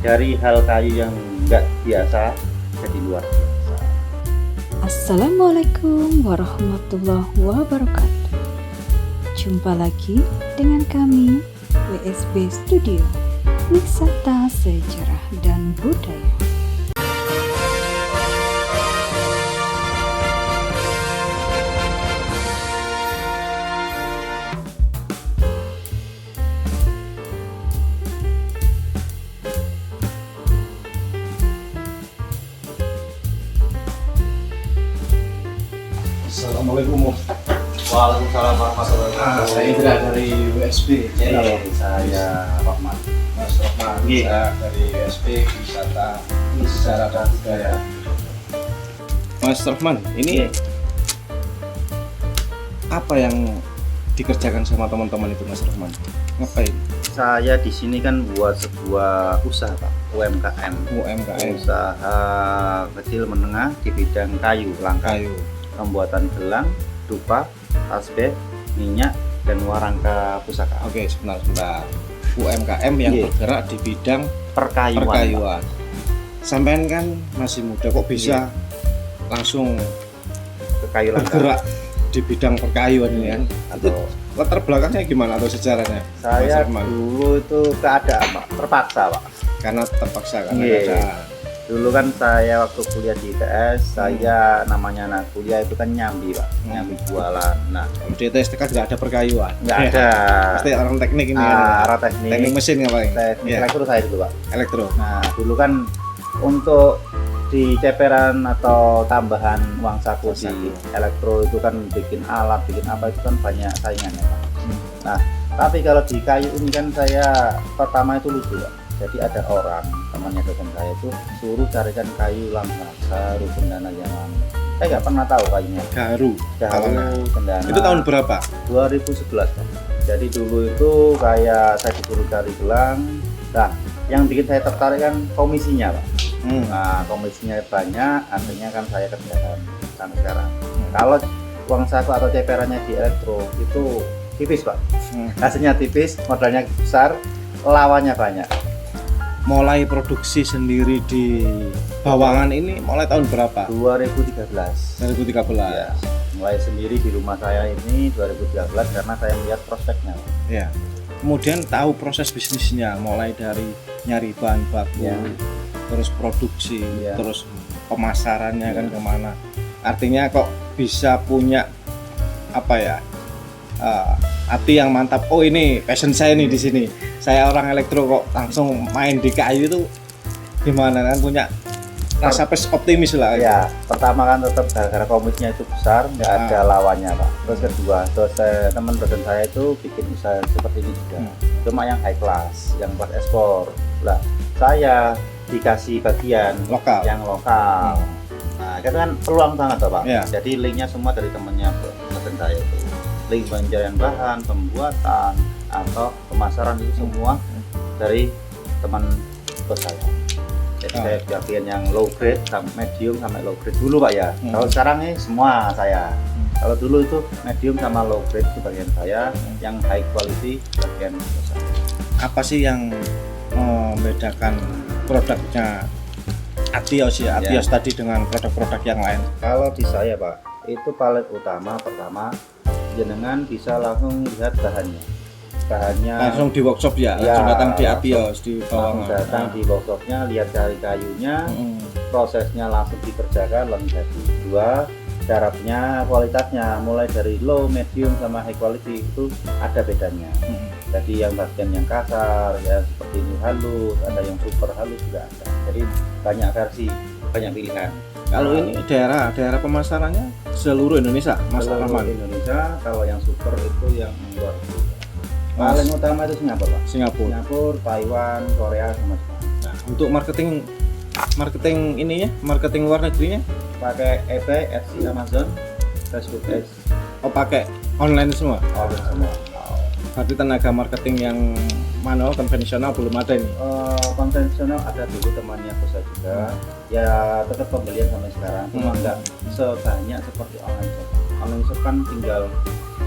dari hal kayu yang nggak biasa jadi luar biasa. Assalamualaikum warahmatullahi wabarakatuh. Jumpa lagi dengan kami WSB Studio Wisata Sejarah dan Budaya. Assalamualaikum. Waalaikumsalam warahmatullahi wabarakatuh. Saya Indra dari WSB. Saya Rahmat. Mas Rahman. Saya dari WSB Wisata Sejarah dan Budaya. Mas Rahman, ini apa yang dikerjakan sama teman-teman itu, Mas Rahman? Ngapain? Saya di sini kan buat sebuah usaha, Pak, UMKM. Usaha kecil menengah di bidang kayu, langka. Pembuatan gelang, dupa, tasbih, minyak, dan warangka pusaka. Oke, sebentar. UMKM yang bergerak di bidang perkayuan. Sampean kan masih muda, kok bisa langsung ke kayu langka bergerak di bidang perkayuan ini kan? Atau latar belakangnya gimana atau sejarahnya? Saya dulu itu keadaan, Pak, terpaksa, Pak. Karena terpaksa karena keadaan. Dulu kan saya waktu kuliah di ITS, saya namanya anak kuliah itu kan nyambi, Pak, nyambi jualan. Nah, di ITS kan nggak ada perkayuan. Nggak ada. Pasti orang teknik ini. Arah teknik. Teknik mesin ngapain? Teknik elektro saya dulu, Pak. Elektro. Nah, dulu kan untuk di ceperan atau tambahan uang saku di elektro itu kan bikin alat, bikin apa itu kan banyak saingannya, Pak. Nah, tapi kalau di kayu ini kan saya pertama itu lucu, Pak. Jadi ada orang temannya dosen saya itu suruh carikan kayu langka, garu cendana yang lama. Saya nggak pernah tahu kayunya. Garu Cendana. Itu tahun berapa? 2011, Pak. Jadi dulu itu kayak saya disuruh cari gelang. Nah, yang bikin saya tertarik kan komisinya, Pak. Nah, komisinya banyak, akhirnya kan saya kerjakan sampai sekarang. Kalau uang saku atau ceperannya di elektro itu tipis, Pak. Hasilnya tipis, modalnya besar, lawannya banyak. Mulai produksi sendiri di Bawangan ini mulai tahun berapa? 2013. 2013. Ya, mulai sendiri di rumah saya ini 2013 karena saya melihat prospeknya. Ya. Kemudian tahu proses bisnisnya mulai dari nyari bahan baku, terus produksi, terus pemasarannya kan kemana. Artinya kok bisa punya apa ya? Hati yang mantap. Oh, ini passion saya nih di sini. Saya orang elektro kok langsung main di kayu itu gimana kan, punya rasa optimis lah. Ya, pertama kan tetap gara-gara komitnya itu besar, nggak ada lawannya, Pak. Terus kedua, teman dosen saya itu bikin usaha seperti ini juga. Cuma yang high class, yang buat ekspor. Lah, saya dikasih bagian yang lokal. Nah, itu kan peluang banget, Pak. Jadi linknya semua dari temannya dosen saya itu. Link pencarian bahan, pembuatan, atau pemasaran itu semua dari teman bos saya. Jadi saya bagian yang low grade, medium sampai low grade dulu, Pak, ya. Kalau sekarang ini semua saya. Kalau dulu itu medium sama low grade itu bagian saya, yang high quality bagian bos saya. Apa sih yang membedakan produknya Atios tadi dengan produk-produk yang lain? Kalau di saya, Pak, itu paling utama pertama jenengan bisa langsung lihat bahannya langsung di workshop langsung datang di Atios di Bawangan, datang di workshopnya, lihat dari kayunya, prosesnya langsung dikerjakan langsung jadi. Dua, syaratnya, kualitasnya mulai dari low, medium sama high quality itu ada bedanya. Jadi yang bagian yang kasar ya seperti ini halus, ada yang super halus juga ada. Jadi banyak versi, banyak pilihan. Kalau ini daerah pemasarannya seluruh Indonesia, Mas Rahman? Indonesia. Kalau yang super itu yang luar biasa. Paling utama itu Singapura, Pak. Singapura, Taiwan, Korea sama Jepang. Nah, untuk marketing ininya, marketing luar negerinya pakai eBay, Etsy, Amazon, Facebook Ads. Oh, pakai online semua? Online semua. Berarti tenaga marketing yang manual konvensional belum ada ini? Konvensional ada dulu temannya saya juga. Ya tetap pembelian sampai sekarang, cuma nggak sebanyak seperti online shop. Online shop kan tinggal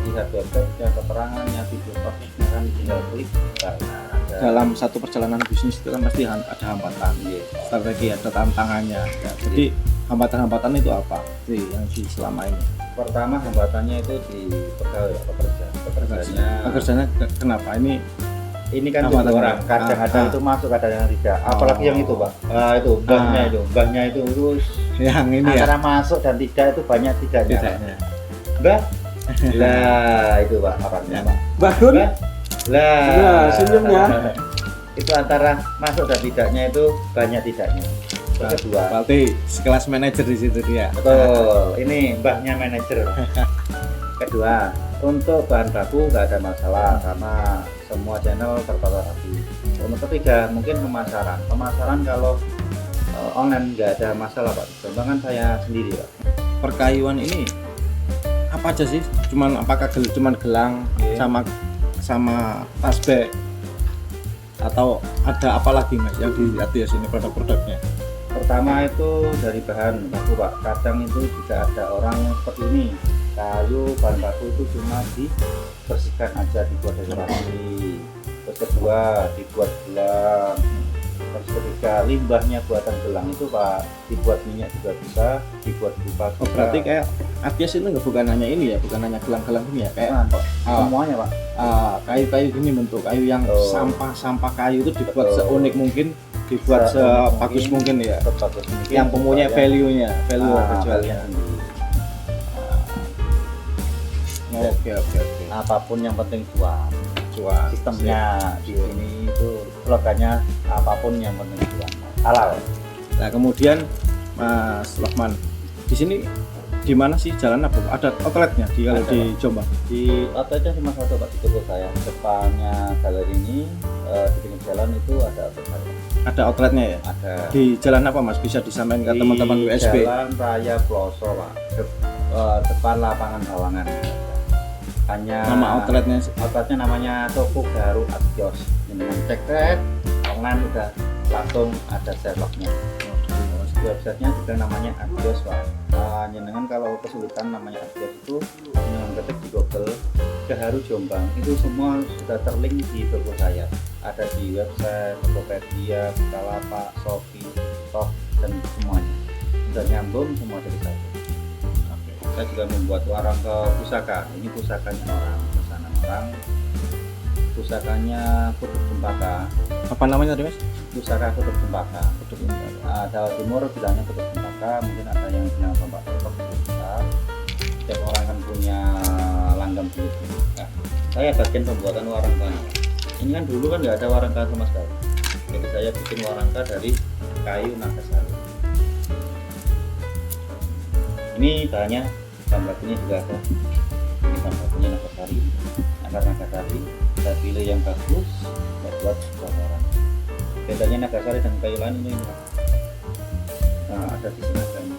lihat website, keterangannya, video prosesnya kan tinggal klik. dalam satu perjalanan bisnis itu kan pasti ada hambatan, strategi, ada tantangannya. Ya, jadi hambatan-hambatan itu apa sih yang selama ini? Pertama hambatannya itu di pekerjanya Kenapa ini kan hambatan orang kadang-kadang itu masuk, kadang-kadang tidak. Apalagi yang itu Pak, itu mbahnya itu terus yang ini antara ya masuk dan tidak itu banyak tidaknya. Mbah, lah itu Pak orangnya Pak. Mbah Gun, Lah senyumnya itu antara masuk dan tidaknya itu banyak tidaknya. Yang kedua, berarti sekelas manajer di situ dia. betul, ini mbahnya manajer. Kedua, untuk bahan baku nggak ada masalah karena semua channel tertata rapi. Untuk ketiga, mungkin pemasaran kalau online nggak ada masalah Pak. Contohnya saya sendiri Pak. Perkayuan ini apa aja sih? Apakah cuman gelang sama tasbih atau ada apa lagi Mas yang di Atios ini produk-produknya? Pertama itu dari bahan baku Pak. Kadang itu juga ada orang yang seperti ini, kayu bahan baku itu cuma dibersihkan aja, dibuat dari rapi. Terus kedua dibuat gelang. Terus ketiga limbahnya buatan gelang itu Pak, dibuat minyak juga bisa, dibuat pipa juga. Berarti kayak Atios itu bukan hanya ini ya, bukan hanya gelang-gelang ini ya, kayak semuanya Pak. Kayu-kayu gini, bentuk kayu yang sampah kayu itu dibuat seunik mungkin, dibuat sebagus mungkin ya, yang mempunyai value kejualannya. Oke. Apapun yang penting cuan. Sistemnya di sini itu slogannya apapun yang penting cuan. Halal. Nah kemudian Mas Lokman, di sini di mana sih jalan apa? Ada outletnya kalau di Jombang? Di outletnya cuma satu Pak, di toko saya. Depannya galeri ini di pinggir jalan itu ada outlet saya. Ada outletnya ya? Ada. Di jalan apa Mas? Bisa disampaikan ke teman-teman WSB? Jalan Raya Ploso Pak, depan lapangan Bawangan. Hanya nama outletnya namanya Toko Garu Atios. Dengan cek online udah langsung ada Sherlocknya. Websitenya juga namanya Atios Pak. Jenengan kalau kesulitan namanya Atios itu dengan ketik di Google Gaharu Jombang itu semua sudah terlink di toko saya. Ada di website, Tokopedia, Bukalapak, Shopee, Tok dan semuanya. Sudah nyambung semua dari saya. Saya juga membuat warang ke pusaka. Ini pusakanya orang, pesanan orang. Pusakanya Kutub Cempaka. Apa namanya tadi Mas? Pusaka Kutub Cempaka. Jawa Timur bilangnya Kutub Cempaka, mungkin ada yang bilang Tombak Kutub besar. Setiap orang kan punya langgam sendiri. Nah, saya bagian pembuatan warangka. Ini kan dulu kan nggak ada warangka sama sekali. Jadi saya bikin warangka dari kayu nagasari. Ini bahannya bahan bakunya juga ada. Ini bahan bakunya nagasari, nagasari. Kita pilih yang bagus buat orang. Bedanya nagasari dan kayu lain ini. Nah, ada sisi naganya.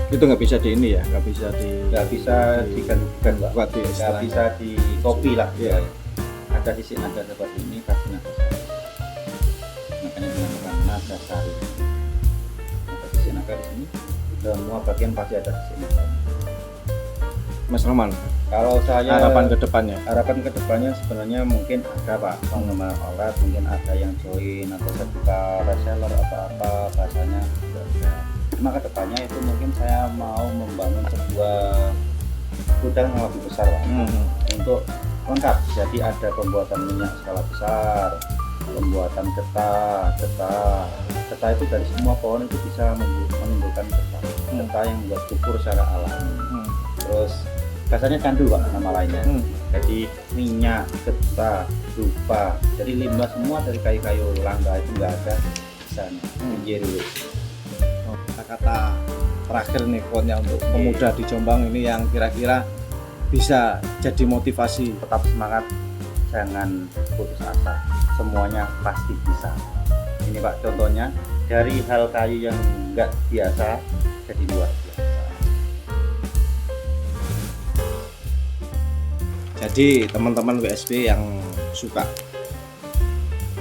Itu nggak bisa di ini ya, nggak bisa digantikan Mbak. Buat di Nggak bisa di copy lah. Ya. Ada sisi naga seperti ini, kasih nagasari. Makanya dinamakan nagasari. Ada sisi naga di sini. Semua bagian pasti ada sisi naga. Mas Roman, kalau saya harapan ke depannya sebenarnya mungkin ada Pak pengembangan outlet, mungkin ada yang join atau saya buka reseller atau apa bahasanya juga ada. Cuma ke depannya itu mungkin saya mau membangun sebuah gudang yang lebih besar Pak. Untuk lengkap, jadi ada pembuatan minyak skala besar, pembuatan getah itu dari semua pohon itu bisa menimbulkan getah yang membuat subur secara alami. Terus biasanya candu Pak nama lainnya. Jadi minyak, getah, dupa, jadi limbah semua dari kayu-kayu langka itu nggak ada sisanya. Dulu. Kata terakhir nih quote-nya untuk pemuda di Jombang ini yang kira-kira bisa jadi motivasi. Tetap semangat, jangan putus asa, semuanya pasti bisa. Ini Pak contohnya, dari hal kayu yang nggak biasa jadi luar biasa. Jadi teman-teman WSB yang suka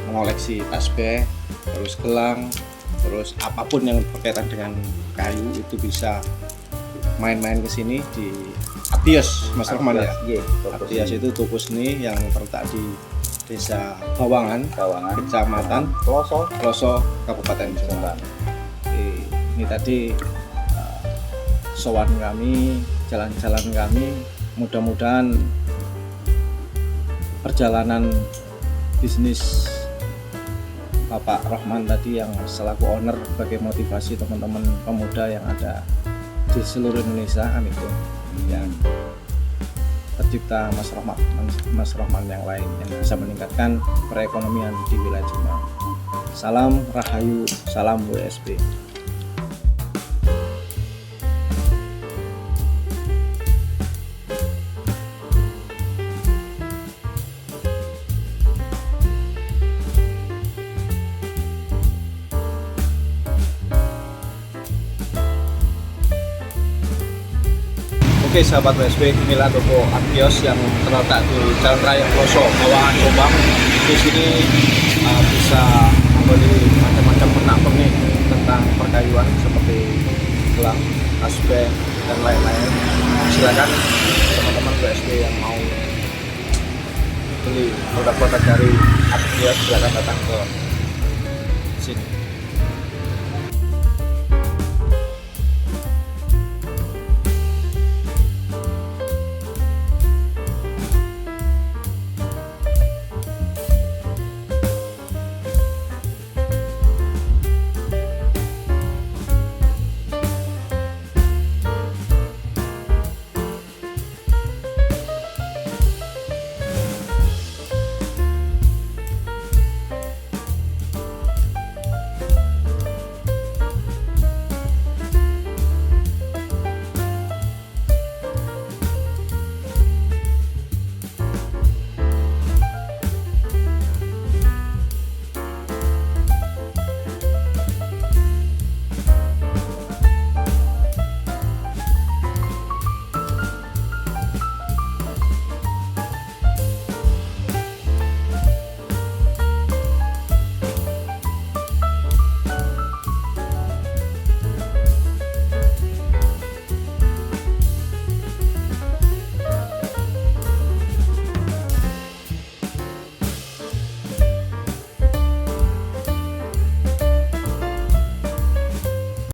mengoleksi tasbih, terus gelang, terus apapun yang berkaitan dengan kayu itu bisa main-main ke sini di Atios Mas Rahman ya. Atios itu toko seni yang terletak di Desa Bawangan, Kecamatan Kloso, Kabupaten Jombang. Ini tadi sowan kami, jalan-jalan kami, mudah-mudahan perjalanan bisnis Bapak Rohman tadi yang selaku owner sebagai motivasi teman-teman pemuda yang ada di seluruh Indonesia kan itu yang tercipta Mas Rohman yang lain yang bisa meningkatkan perekonomian di wilayah Jombang. Salam Rahayu, salam WSB. Oke sahabat WSB, inilah toko Agios yang terletak di Jalan Raya Kloso, Bawangan, Jombang. Di sini bisa membeli macam-macam pernak-pernik tentang perkayuan seperti gelang, asbest dan lain-lain. Silakan teman-teman WSB yang mau beli produk-produk dari Agios silakan datang ke sini.